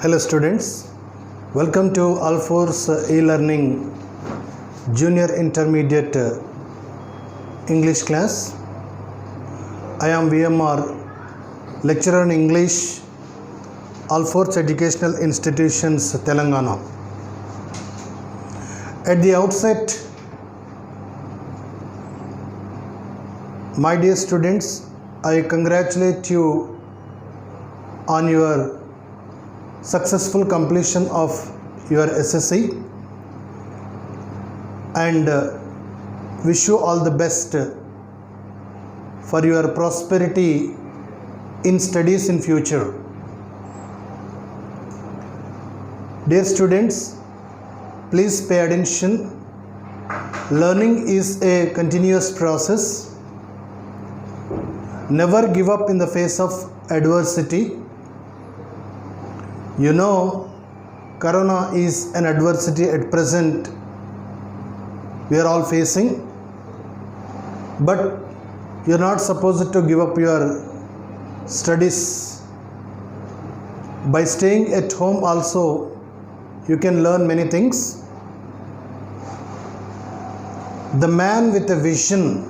Hello students, welcome to Alforce e-learning junior intermediate English class. I am VMR, lecturer in English, Alforce Educational Institutions, Telangana. At the outset, my dear students, I congratulate you on your successful completion of your SSC and wish you all the best for your prosperity in studies in future. Dear students, please pay attention. Learning is a continuous process. Never give up in the face of adversity. You know, Corona is an adversity at present we are all facing, but you are not supposed to give up your studies. By staying at home also, you can learn many things. The man with a vision,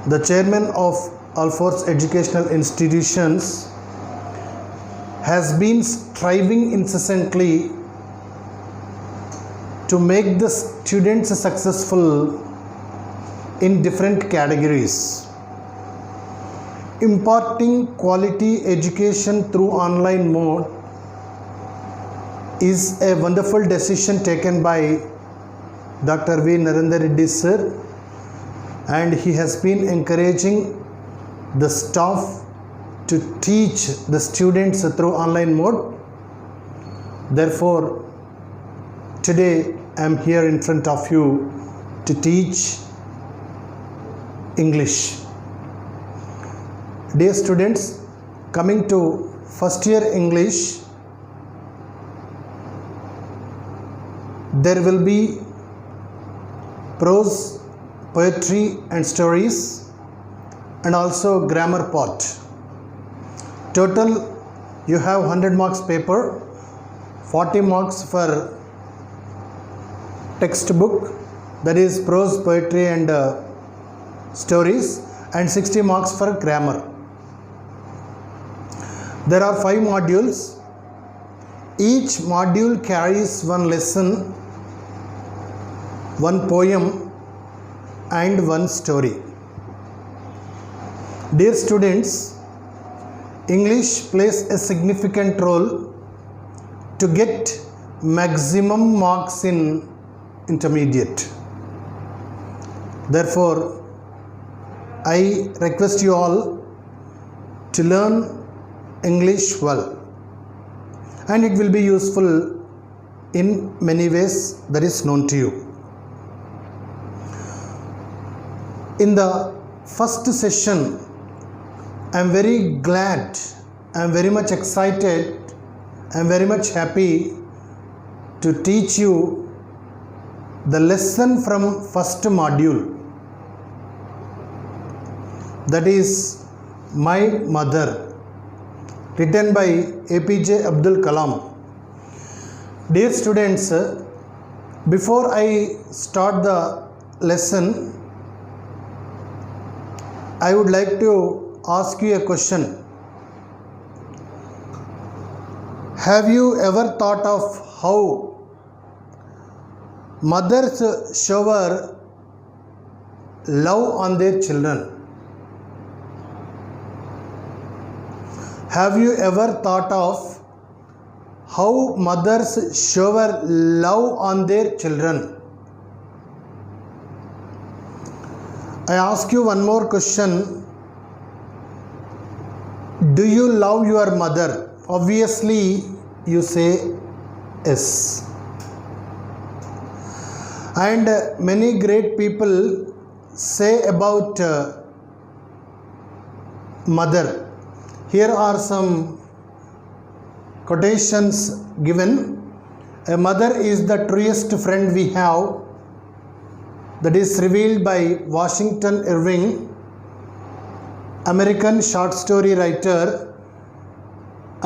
the chairman of Alforce Educational Institutions, has been striving incessantly to make the students successful in different categories. Imparting quality education through online mode is a wonderful decision taken by Dr. V. Narendra Reddy sir, and he has been encouraging the staff to teach the students through online mode. Therefore, today I am here in front of you to teach English. Dear students, coming to first year English, there will be prose, poetry and stories, and also grammar part. Total, you have 100 marks paper, 40 marks for textbook, that is prose, poetry and stories, and 60 marks for grammar. There are 5 modules. Each module carries one lesson, one poem and one story. Dear students, English plays a significant role to get maximum marks in intermediate. Therefore, I request you all to learn English well, and it will be useful in many ways that is known to you. In the first session, I am very glad, I am very much excited, I am very much happy to teach you the lesson from first module, that is My Mother, written by APJ Abdul Kalam. Dear students, before I start the lesson, I would like to ask you a question. Have you ever thought of how mothers shower love on their children? Have you ever thought of how mothers shower love on their children? I ask you one more question. Do you love your mother? Obviously, you say yes. And many great people say about mother. Here are some quotations given. A mother is the truest friend we have. That is revealed by Washington Irving, American short story writer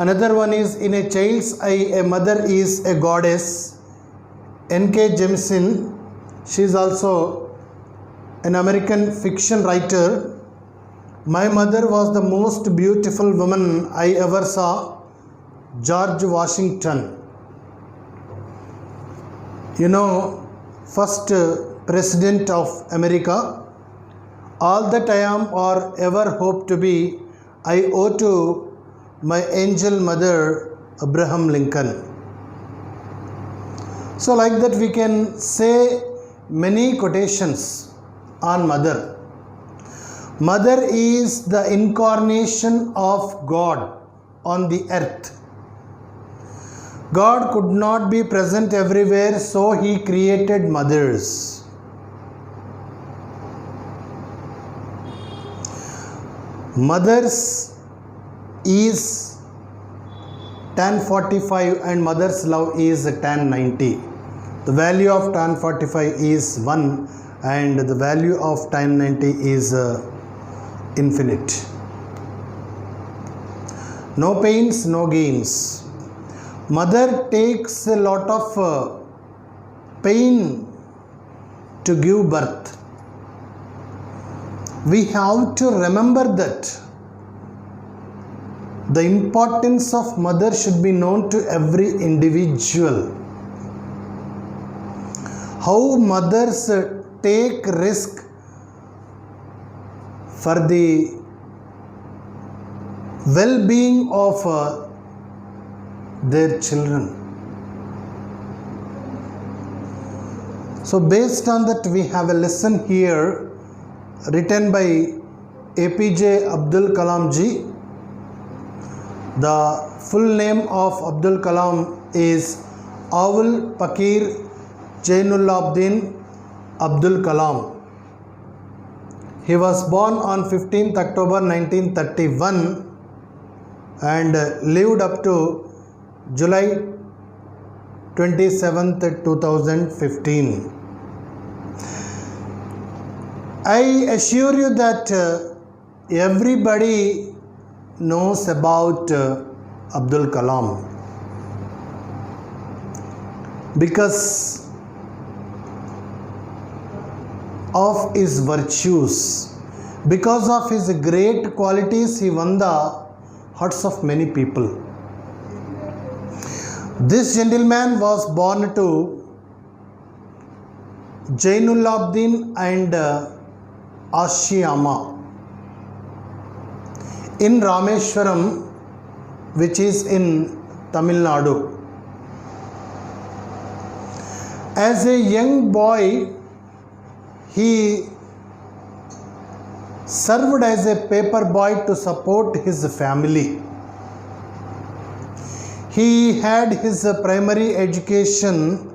Another one is in a child's eye, a mother is a goddess. N.K. Jemisin, she is also an American fiction writer. My mother was the most beautiful woman I ever saw. George Washington. First president of America. All that I am or ever hope to be, I owe to my angel mother, Abraham Lincoln. So like that we can say many quotations on mother. Mother is the incarnation of God on the earth. God could not be present everywhere, so He created mothers. Mothers is tan 45 and mother's love is tan 90. The value of tan 45 is 1 and the value of tan 90 is infinite. No pains, no gains. Mother takes a lot of pain to give birth. We have to remember that the importance of mother should be known to every individual. How mothers take risk for the well-being of their children. So based on that, we have a lesson here written by APJ Abdul Kalam ji. The full name of Abdul Kalam is Awul Pakir Jainullabdin Abdul Kalam. He was born on 15th October 1931 and lived up to July 27th, 2015. I assure you that everybody knows about Abdul Kalam because of his virtues, because of his great qualities. He won the hearts of many people. This gentleman was born to Jainullabdin and Ashiyama in Rameshwaram, which is in Tamil Nadu. As a young boy, he served as a paper boy to support his family. He had his primary education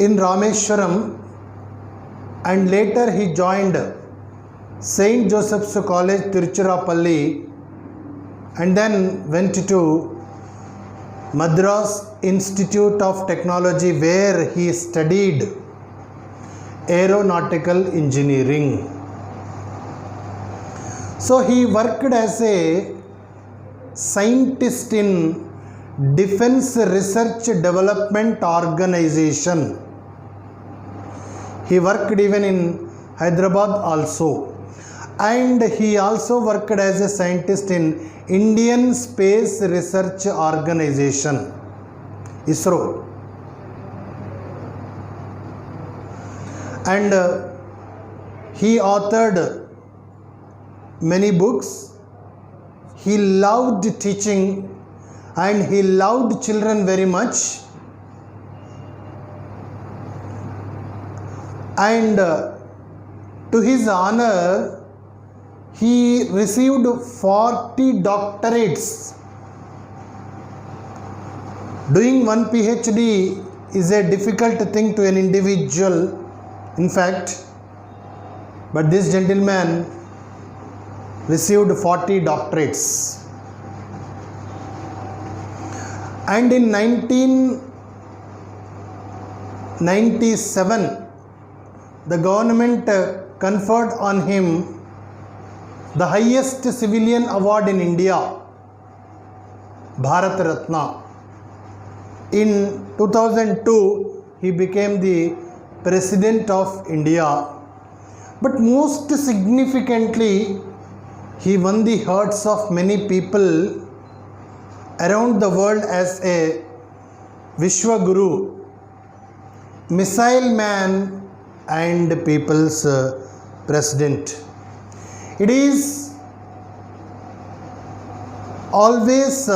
in Rameshwaram and later he joined St. Joseph's College, Tiruchirappalli, and then went to Madras Institute of Technology where he studied aeronautical engineering. So he worked as a scientist in Defense Research Development Organization. He worked even in Hyderabad also. And he also worked as a scientist in Indian Space Research Organization, ISRO. And he authored many books. He loved teaching and he loved children very much. And to his honor, he received 40 doctorates. Doing one PhD is a difficult thing to an individual, in fact, but this gentleman received 40 doctorates. And in 1997, the government conferred on him the highest civilian award in India, Bharat Ratna. In 2002, he became the President of India. But most significantly, he won the hearts of many people around the world as a Vishwaguru, missile man and people's president. It is always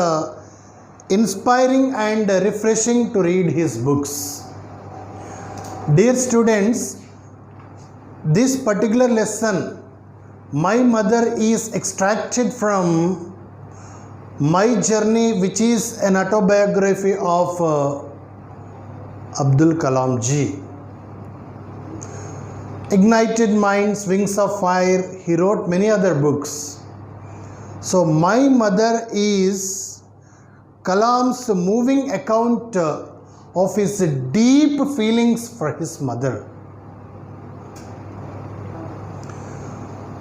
inspiring and refreshing to read his books. Dear students, this particular lesson, My Mother, is extracted from My Journey, which is an autobiography of Abdul Kalam ji. Ignited Minds, Wings of Fire, he wrote many other books. So My Mother is Kalam's moving account of his deep feelings for his mother.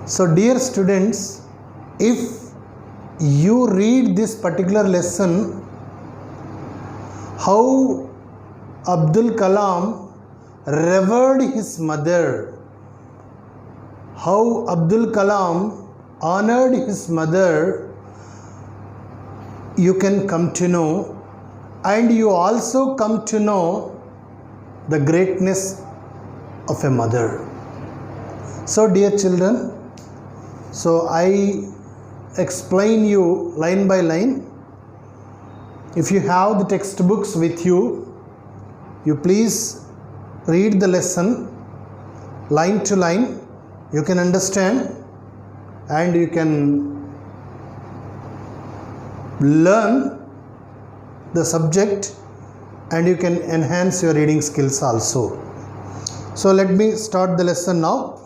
So dear students, if you read this particular lesson, how Abdul Kalam revered his mother, how Abdul Kalam honored his mother, you can come to know, and you also come to know the greatness of a mother. So dear children, so I explain you line by line. If you have the textbooks with you, you please read the lesson line to line. You can understand and you can learn the subject and you can enhance your reading skills also. So let me start the lesson now.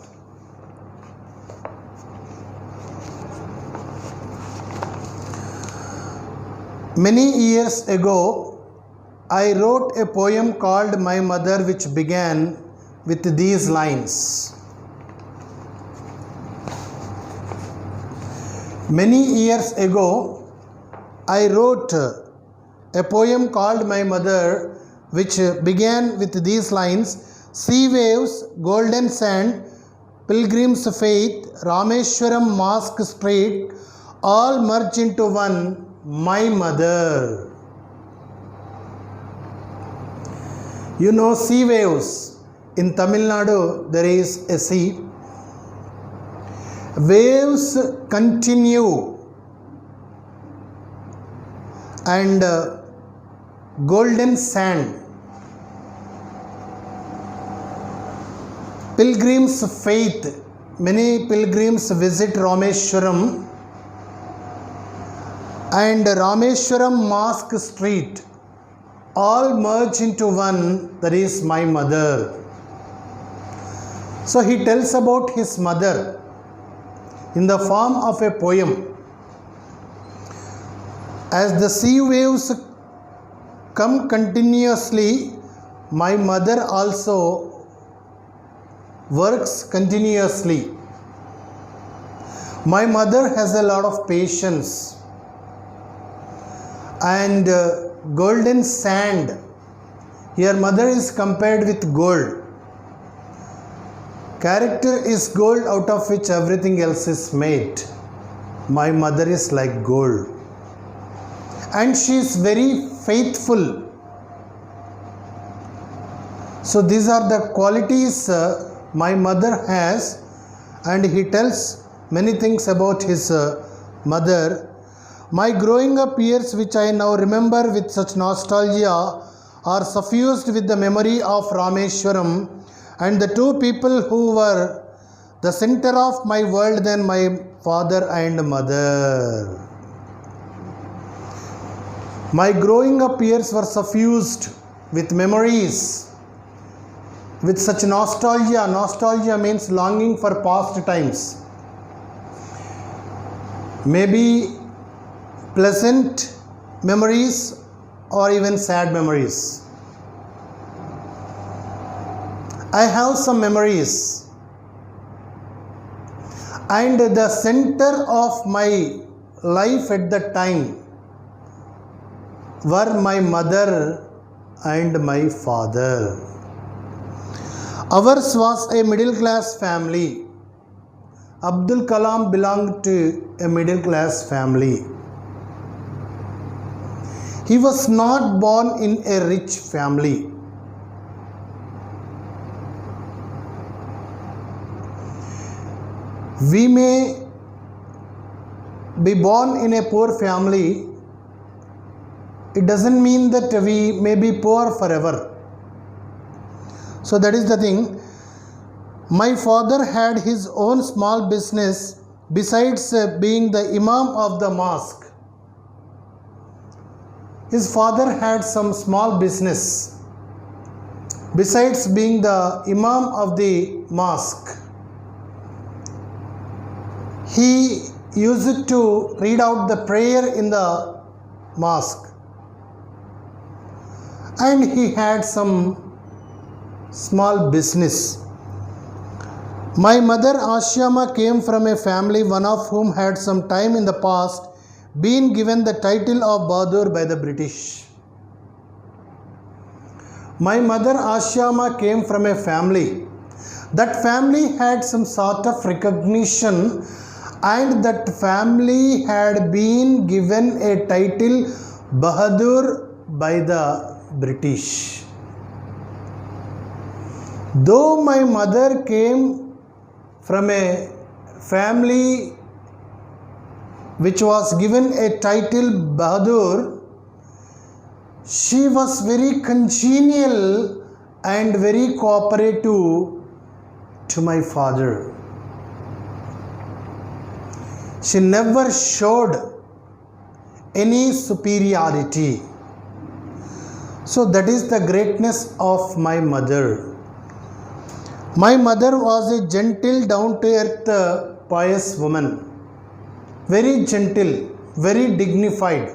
Many years ago, I wrote a poem called My Mother, which began with these lines. Many years ago, I wrote a poem called My Mother, which began with these lines: sea waves, golden sand, pilgrim's faith, Rameshwaram mosque street, all merge into one, my mother. You know sea waves. In Tamil Nadu, there is a sea. Waves continue and golden sand. Pilgrim's faith. Many pilgrims visit Rameshwaram, and Rameshwaram mosque street all merge into one, that is my mother. So he tells about his mother in the form of a poem. As the sea waves come continuously, my mother also works continuously. My mother has a lot of patience. And golden sand, here mother is compared with gold. Character is gold, out of which everything else is made. My mother is like gold, and she is very faithful. So these are the qualities my mother has, and he tells many things about his mother. My growing up years, which I now remember with such nostalgia, are suffused with the memory of Rameshwaram and the two people who were the center of my world then, my father and mother. My growing up years were suffused with memories, with such nostalgia. Nostalgia means longing for past times. Maybe pleasant memories or even sad memories. I have some memories, and the center of my life at that time were my mother and my father. Ours was a middle class family. Abdul Kalam belonged to a middle class family. He was not born in a rich family. We may be born in a poor family. It doesn't mean that we may be poor forever. So that is the thing. My father had his own small business besides being the Imam of the mosque. His father had some small business besides being the Imam of the mosque. He used to read out the prayer in the mosque, and he had some small business. My mother Ashyama came from a family, one of whom had some time in the past been given the title of Bahadur by the British. My mother Ashyama came from a family. That family had some sort of recognition, and that family had been given a title Bahadur by the British. Though my mother came from a family which was given a title Bahadur, she was very congenial and very cooperative to my father. She never showed any superiority. So that is the greatness of my mother. My mother was a gentle, down-to-earth, pious woman. Very gentle, very dignified,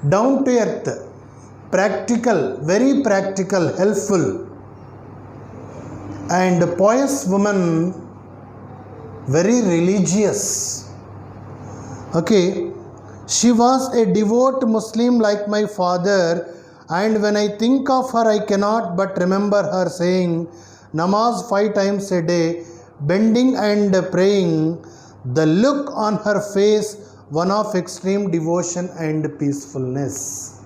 down-to-earth, practical, very practical, helpful, and a pious woman, very religious. Okay, she was a devout Muslim like my father, and when I think of her, I cannot but remember her saying namaz 5 times a day, bending and praying, the look on her face one of extreme devotion and peacefulness.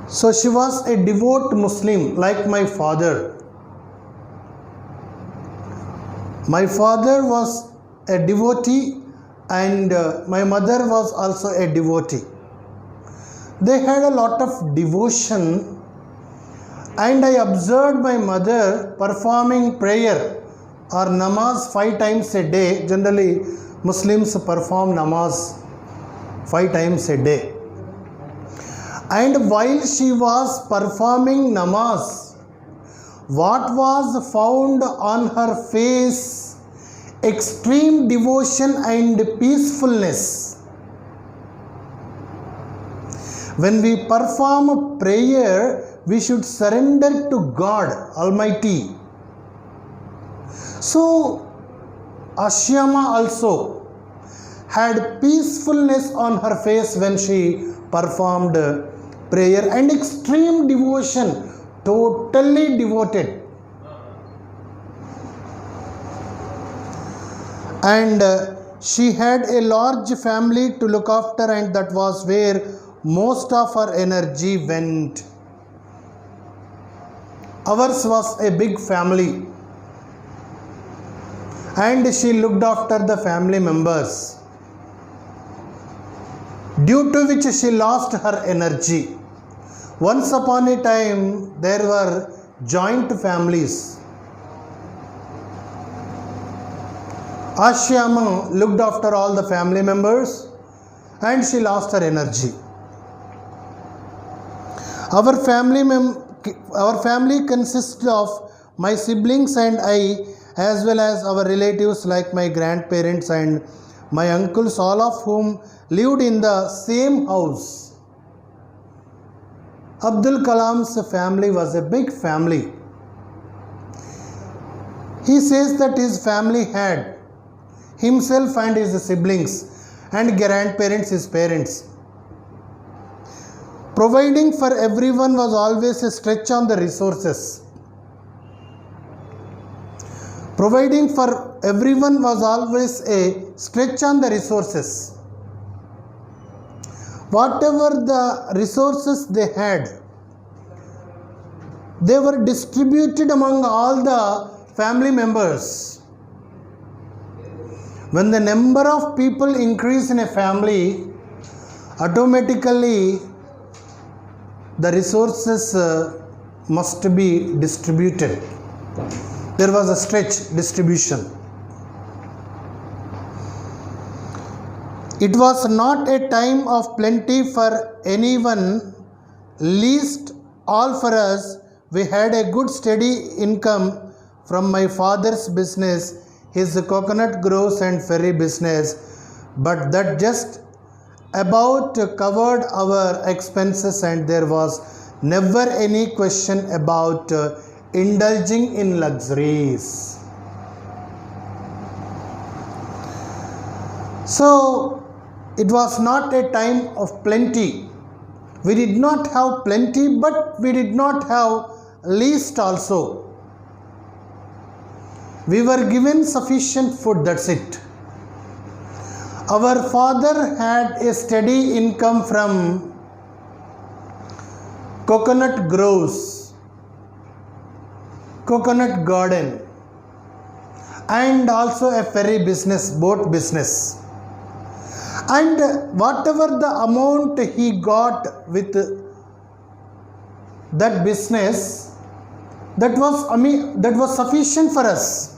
So she was a devout Muslim like my father. My father was a devotee, and my mother was also a devotee. They had a lot of devotion, and I observed my mother performing prayer or namaz 5 times a day. Generally, Muslims perform namaz 5 times a day. And while she was performing namaz, what was found on her face? Extreme devotion and peacefulness. When we perform prayer, we should surrender to God Almighty. So, Ashyama also had peacefulness on her face when she performed prayer, and extreme devotion, totally devoted. And she had a large family to look after, and that was where most of her energy went. Ours was a big family, and she looked after the family members, due to which she lost her energy. Once upon a time, there were joint families. Ashyama looked after all the family members, and she lost her energy. Our family consists of my siblings and I, as well as our relatives like my grandparents and my uncles, all of whom lived in the same house. Abdul Kalam's family was a big family. He says that his family had himself and his siblings, and grandparents, his parents. Providing for everyone was always a stretch on the resources. Providing for everyone was always a stretch on the resources. Whatever the resources they had, they were distributed among all the family members. When the number of people increase in a family, automatically the resources must be distributed. There was a stretch distribution. It was not a time of plenty for anyone, least all for us. We had a good steady income from my father's business, his coconut groves and ferry business, but that just about covered our expenses, and there was never any question about indulging in luxuries. So it was not a time of plenty. We did not have plenty, but we did not have least also. We were given sufficient food, that's it. Our father had a steady income from coconut groves, coconut garden, and also a ferry business, boat business. And whatever the amount he got with that business, that was sufficient for us.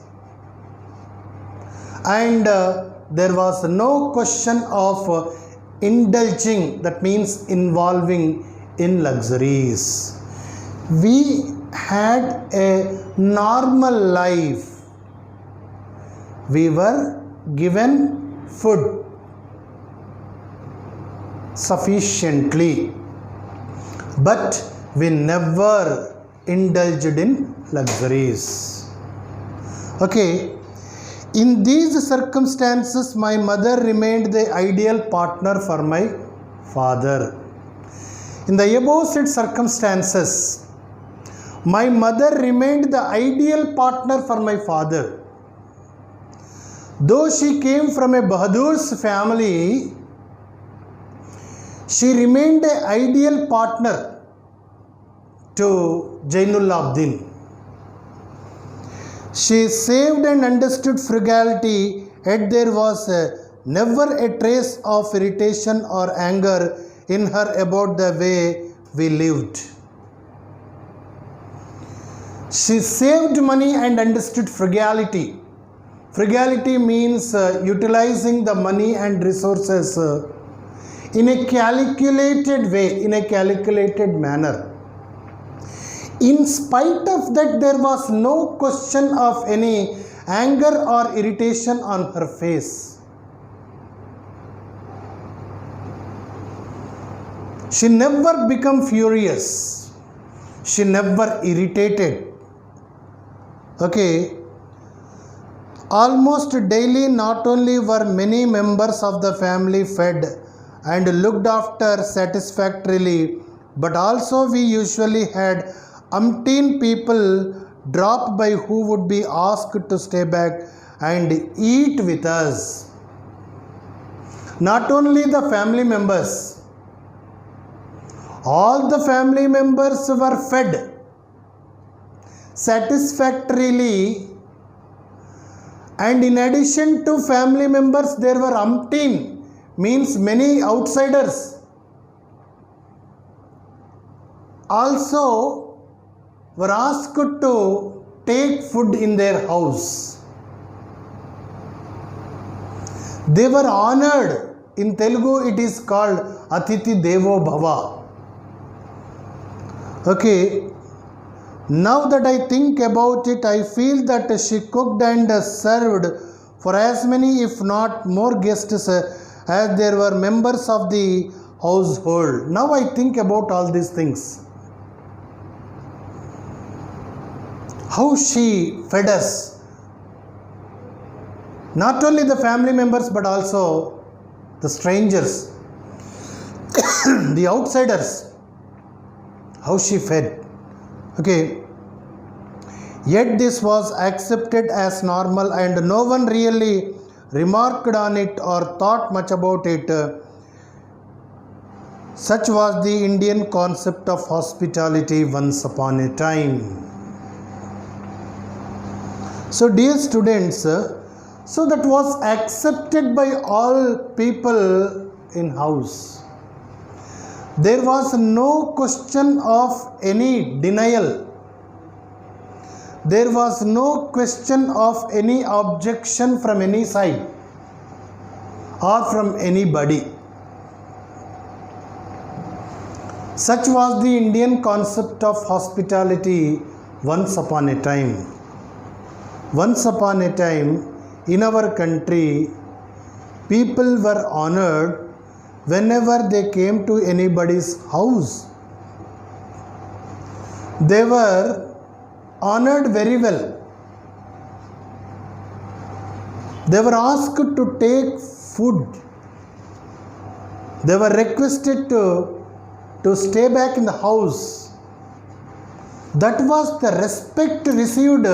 And there was no question of indulging, that means involving in luxuries. We had a normal life. We were given food sufficiently, but we never indulged in luxuries. Okay. In these circumstances, my mother remained the ideal partner for my father. In the above said circumstances, my mother remained the ideal partner for my father. Though she came from a Bahadur's family, she remained an ideal partner to Jainul Abidin. She saved and understood frugality, yet there was never a trace of irritation or anger in her about the way we lived. She saved money and understood frugality. Frugality means utilizing the money and resources in a calculated way, in a calculated manner. In spite of that, there was no question of any anger or irritation on her face. She never became furious. She never irritated. Okay. Almost daily, not only were many members of the family fed and looked after satisfactorily, but also we usually had umpteen people drop by who would be asked to stay back and eat with us. Not only the family members, all the family members were fed satisfactorily, and in addition to family members, there were umpteen, means many outsiders also were asked to take food in their house. They were honored. In Telugu, it is called Atithi Devo Bhava. Okay. Now that I think about it, I feel that she cooked and served for as many, if not more guests as there were members of the household. Now I think about all these things. How she fed us. Not only the family members, but also the strangers, the outsiders, how she fed. Okay. Yet this was accepted as normal and no one really remarked on it or thought much about it. Such was the Indian concept of hospitality once upon a time. So dear students, so that was accepted by all people in house. There was no question of any denial. There was no question of any objection from any side or from anybody. Such was the Indian concept of hospitality once upon a time. Once upon a time, in our country, people were honored whenever they came to anybody's house. They were honored very well. They were asked to take food. They were requested to stay back in the house. That was the respect received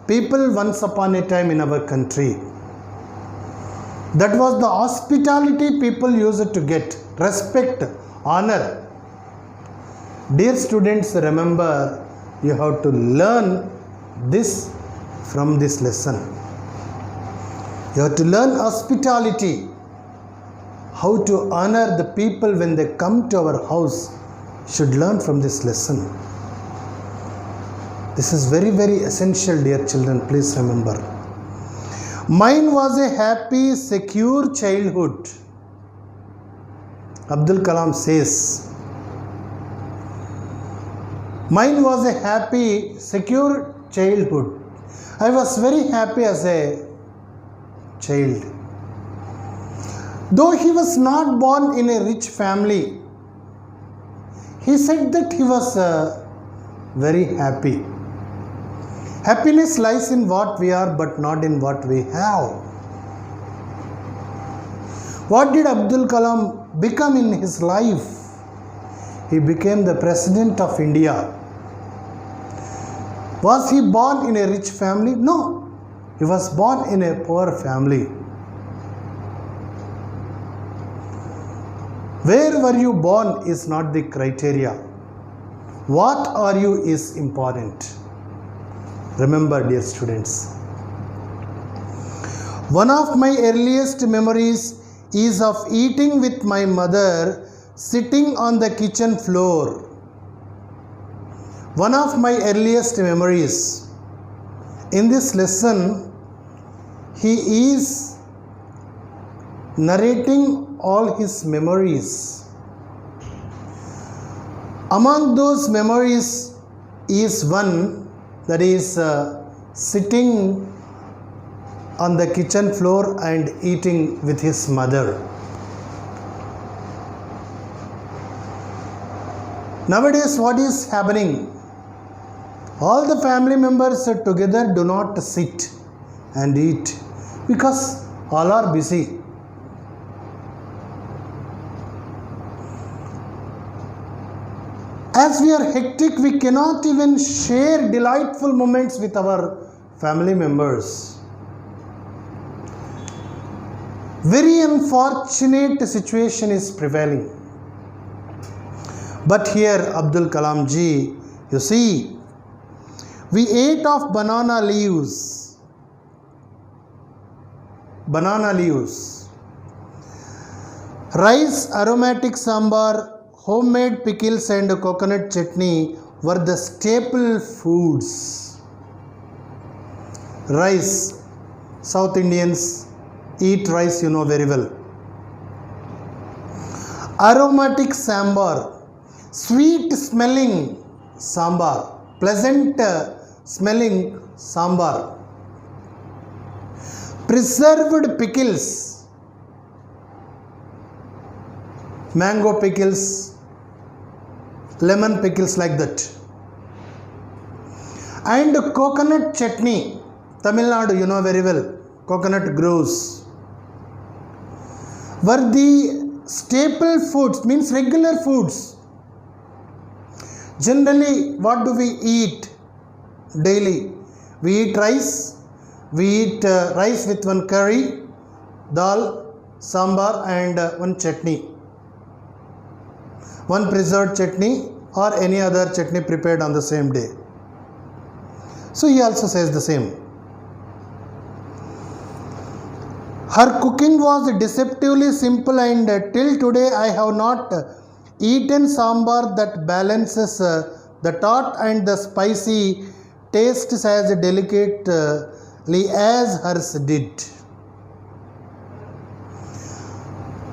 people once upon a time in our country. That was the hospitality people used to get. Respect, honor. Dear students, remember, you have to learn this from this lesson. You have to learn hospitality. How to honor the people when they come to our house. Should learn from this lesson. This is very, very essential, dear children. Please remember. Mine was a happy, secure childhood. Abdul Kalam says, mine was a happy, secure childhood. I was very happy as a child. Though he was not born in a rich family, he said that he was very happy. Happiness lies in what we are but not in what we have. What did Abdul Kalam become in his life? He became the President of India. Was he born in a rich family? No. He was born in a poor family. Where were you born is not the criteria. What are you is important. Remember, dear students. One of my earliest memories is of eating with my mother sitting on the kitchen floor. One of my earliest memories. In this lesson, he is narrating all his memories. Among those memories is one that is sitting on the kitchen floor and eating with his mother. Nowadays, what is happening? All the family members together do not sit and eat because all are busy. As we are hectic, we cannot even share delightful moments with our family members. Very unfortunate situation is prevailing. But here, Abdul Kalam ji, you see, we ate of banana leaves. Banana leaves. Rice, aromatic sambar, homemade pickles and coconut chutney were the staple foods. Rice. South Indians eat rice, you know very well. Aromatic sambar. Sweet smelling sambar. Pleasant smelling sambar. Preserved pickles. Mango pickles, lemon pickles, like that. And coconut chutney. Tamil Nadu, you know very well. Coconut grows. were the staple foods, means regular foods. Generally, what do we eat daily? We eat rice. We eat rice with one curry, dal, sambar and one chutney. One preserved chutney or any other chutney prepared on the same day. So he also says the same. Her cooking was deceptively simple, and till today I have not eaten sambar that balances the tart and the spicy tastes as delicately as hers did.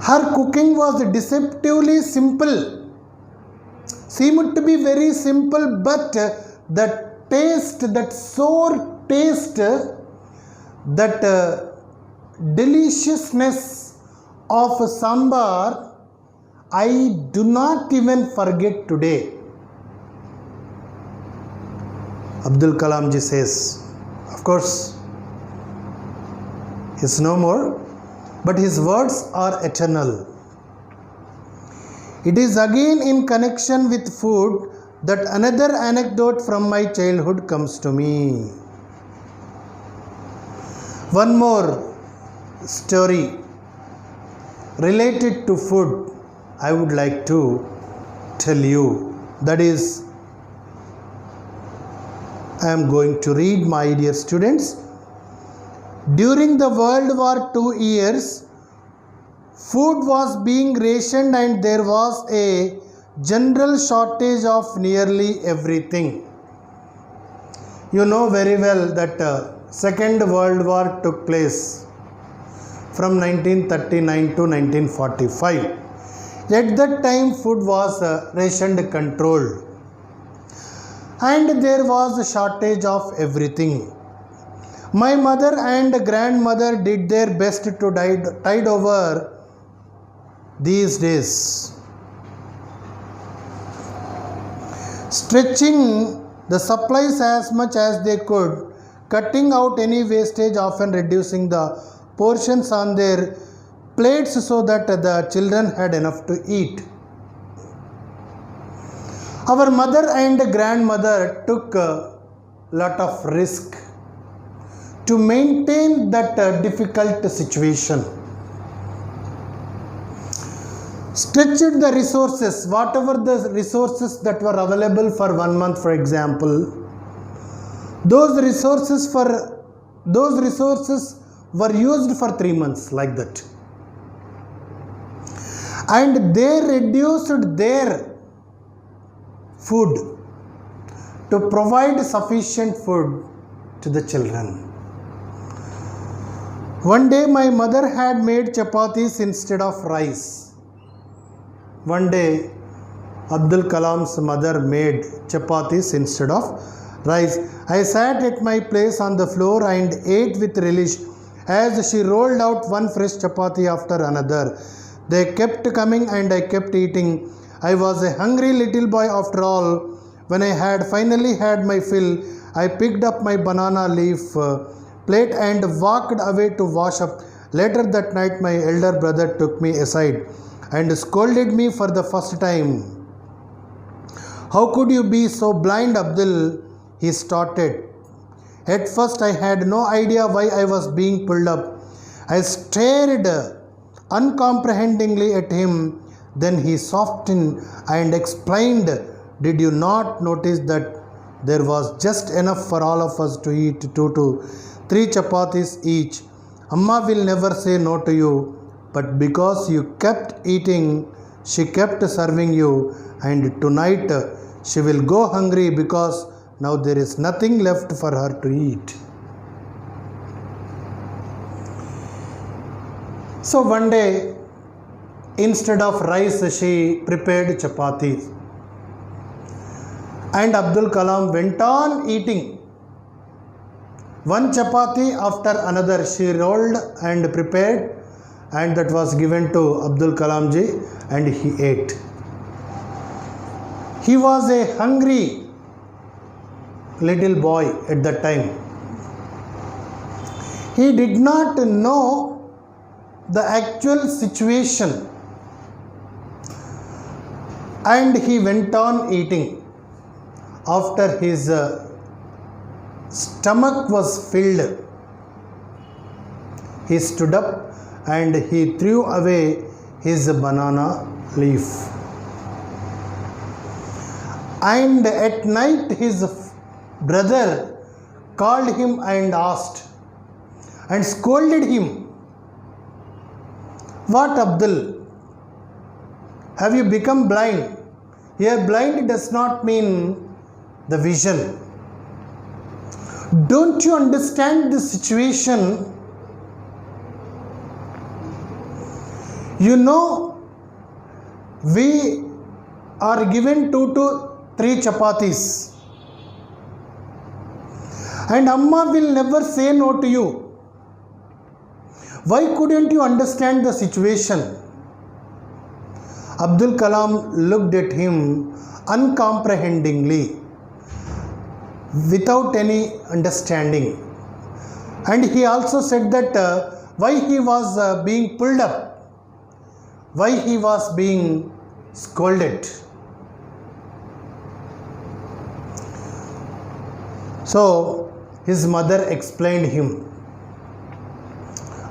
Her cooking was deceptively simple, seemed to be very simple, but the taste, that sour taste, that deliciousness of sambar, I do not even forget today. Abdul Kalam ji says, of course, he is no more, but his words are eternal. It is again in connection with food that another anecdote from my childhood comes to me. One more story related to food I would like to tell you. That is, I am going to read, my dear students. During the World War II years, food was being rationed and there was a general shortage of nearly everything. You know very well that Second World War took place from 1939 to 1945. At that time, food was rationed, controlled, and there was a shortage of everything. My mother and grandmother did their best to tide over these days, stretching the supplies as much as they could, cutting out any wastage, often reducing the portions on their plates so that the children had enough to eat. Our mother and grandmother took a lot of risk to maintain that difficult situation. Stretched the resources, whatever the resources that were available for 1 month, for example, those resources were used for 3 months, like that. And they reduced their food to provide sufficient food to the children. One day my mother had made chapatis instead of rice. One day Abdul Kalam's mother made chapatis instead of rice. I sat at my place on the floor and ate with relish as she rolled out one fresh chapati after another. They kept coming and I kept eating. I was a hungry little boy after all. When I had finally had my fill, I picked up my banana leaf plate and walked away to wash up. Later that night, my elder brother took me aside and scolded me for the first time. How could you be so blind, Abdul? He started. At first, I had no idea why I was being pulled up. I stared uncomprehendingly at him. Then he softened and explained, did you not notice that there was just enough for all of us to eat 2 to 3 chapatis each? Amma will never say no to you, but because you kept eating, she kept serving you, and tonight she will go hungry because now there is nothing left for her to eat. So one day, instead of rice, she prepared chapati. And Abdul Kalam went on eating. One chapati after another she rolled and prepared, and that was given to Abdul Kalam ji, and he ate. He was a hungry little boy at that time. He did not know the actual situation, and he went on eating. After his stomach was filled, he stood up and he threw away his banana leaf. And at night his brother called him and asked and scolded him, "What, Abdul? Have you become blind?" Here, blind does not mean the vision. Don't you understand the situation? You know, we are given 2 to 3 chapatis, and Amma will never say no to you. Why couldn't you understand the situation? Abdul Kalam looked at him uncomprehendingly, without any understanding, and he also said that why he was being pulled up, why he was being scolded. So his mother explained him,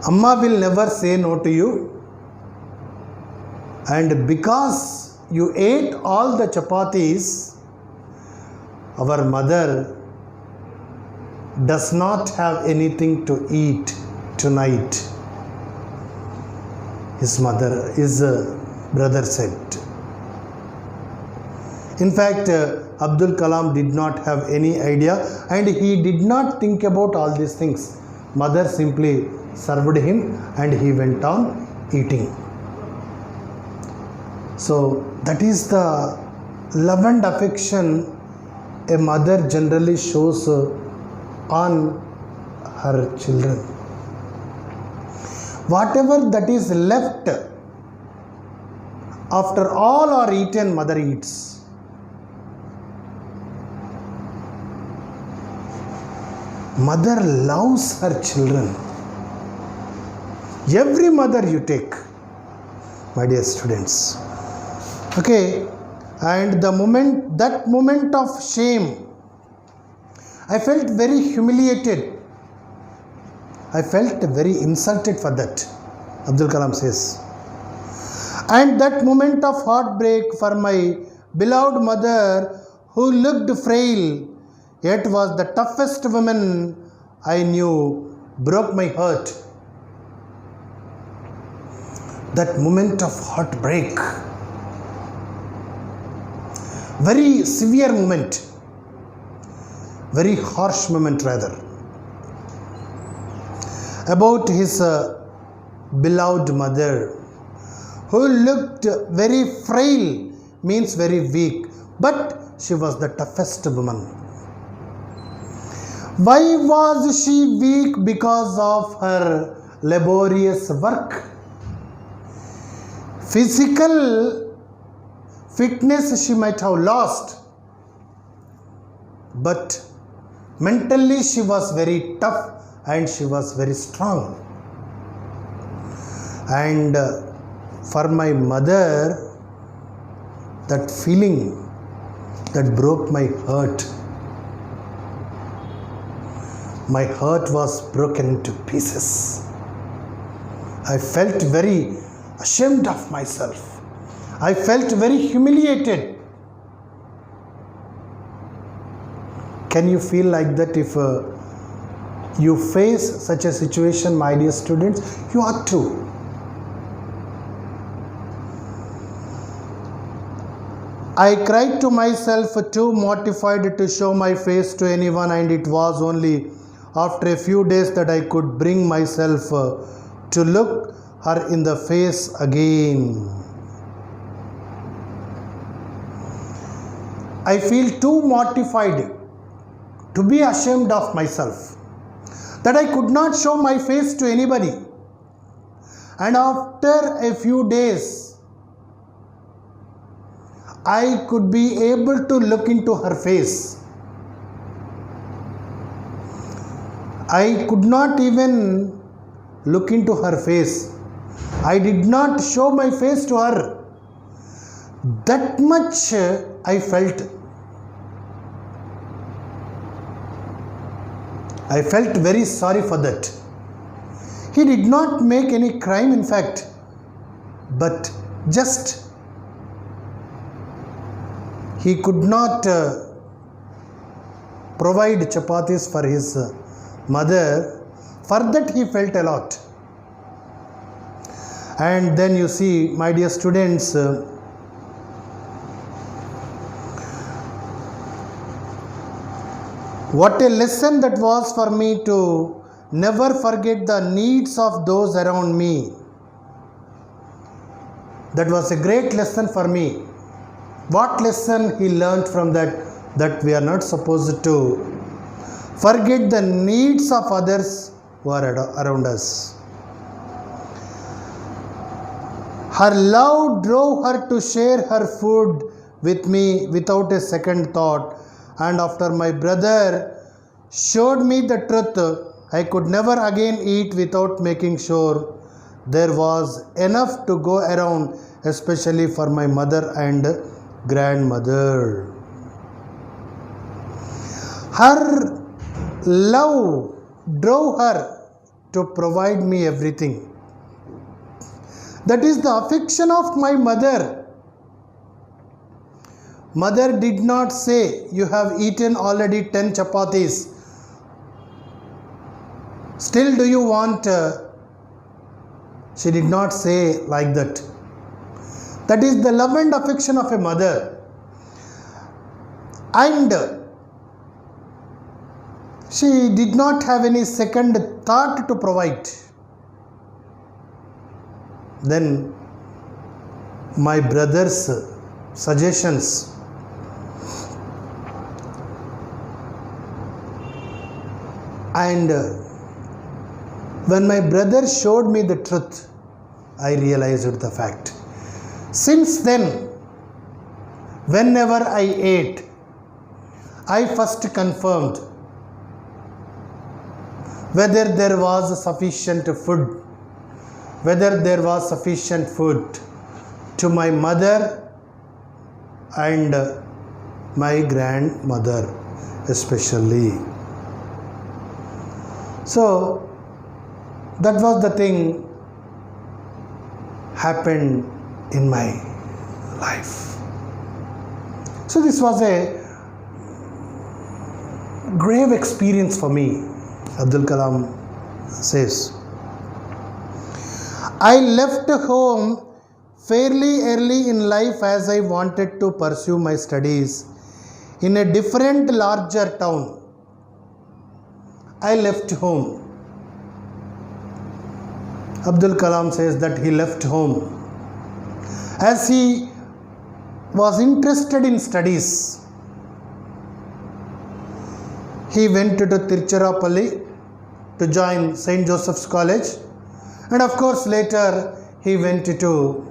Amma will never say no to you, and because you ate all the chapatis, our mother does not have anything to eat tonight. His brother said. In fact, Abdul Kalam did not have any idea, and he did not think about all these things. Mother simply served him and he went on eating. So that is the love and affection a mother generally shows on her children. Whatever that is left after all are eaten, mother eats. Mother loves her children. Every mother you take, my dear students. Okay, and that moment of shame, I felt very humiliated. I felt very insulted for that, Abdul Kalam says. And that moment of heartbreak for my beloved mother, who looked frail, yet was the toughest woman I knew, broke my heart. That moment of heartbreak, very severe moment, very harsh moment rather, about his beloved mother, who looked very frail, means very weak, but she was the toughest woman. Why was she weak? Because of her laborious work. Physical fitness she might have lost, but mentally she was very tough and she was very strong. And for my mother, that feeling that broke my heart. My heart was broken into pieces. I felt very ashamed of myself. I felt very humiliated. Can you feel like that if you face such a situation, my dear students? You ought to. I cried to myself, too mortified to show my face to anyone, and it was only after a few days that I could bring myself to look her in the face again. I feel too mortified, to be ashamed of myself, that I could not show my face to anybody. And after a few days, I could be able to look into her face. I could not even look into her face. I did not show my face to her. That much I felt. I felt very sorry for that. He did not make any crime, in fact, but just he could not provide chapatis for his mother. For that he felt a lot. And then you see, my dear students, what a lesson that was for me to never forget the needs of those around me. That was a great lesson for me. What lesson he learned from that? That we are not supposed to forget the needs of others who are around us. Her love drove her to share her food with me without a second thought. And after my brother showed me the truth, I could never again eat without making sure there was enough to go around, especially for my mother and grandmother. Her love drove her to provide me everything. That is the affection of my mother. Mother did not say, you have eaten already 10 chapatis. Still do you want? She did not say like that. That is the love and affection of a mother. And she did not have any second thought to provide. Then my brother's suggestions, and when my brother showed me the truth, I realized the fact. Since then, whenever I ate, I first confirmed whether there was sufficient food, to my mother and my grandmother especially. So that was the thing happened in my life. So this was a grave experience for me, Abdul Kalam says. I left home fairly early in life as I wanted to pursue my studies in a different, larger town. I left home. Abdul Kalam says that he left home as he was interested in studies. He went to Tiruchirappalli to join St. Joseph's College, and of course later he went to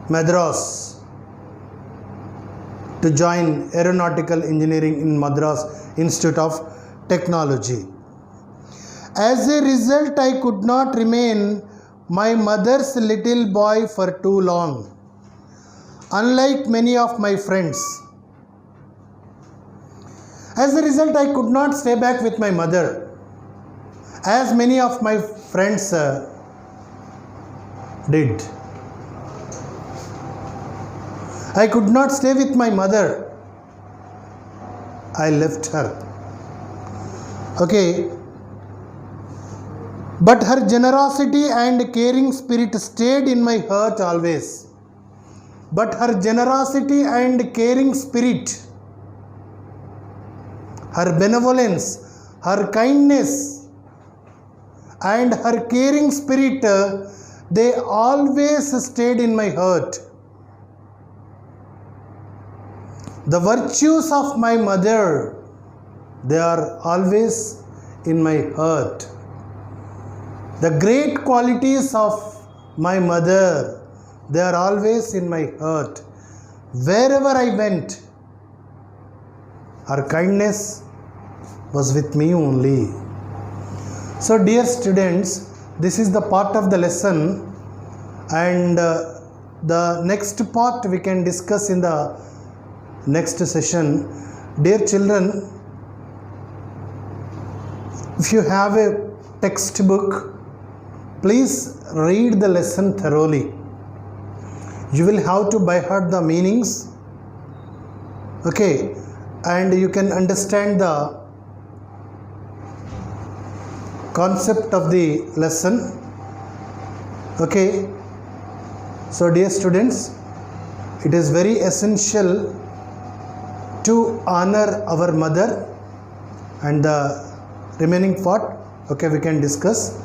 Madras to join aeronautical engineering in Madras Institute of Technology. As a result, I could not remain my mother's little boy for too long, unlike many of my friends. As a result, I could not stay back with my mother, as many of my friends did. I could not stay with my mother. I left her. Okay. But her generosity and caring spirit stayed in my heart always. But her generosity and caring spirit, her benevolence, her kindness, and her caring spirit, they always stayed in my heart. The virtues of my mother, they are always in my heart. The great qualities of my mother, they are always in my heart. Wherever I went, her kindness was with me only. So dear students, this is the part of the lesson and the next part we can discuss in the next session. Dear children, if you have a textbook, please read the lesson thoroughly. You will have to by heart the meanings, okay, and you can understand the concept of the lesson, okay. So dear students, it is very essential to honor our mother, and the remaining part, okay, we can discuss.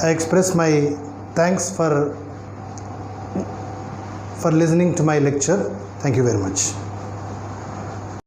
I express my thanks for listening to my lecture. Thank you very much.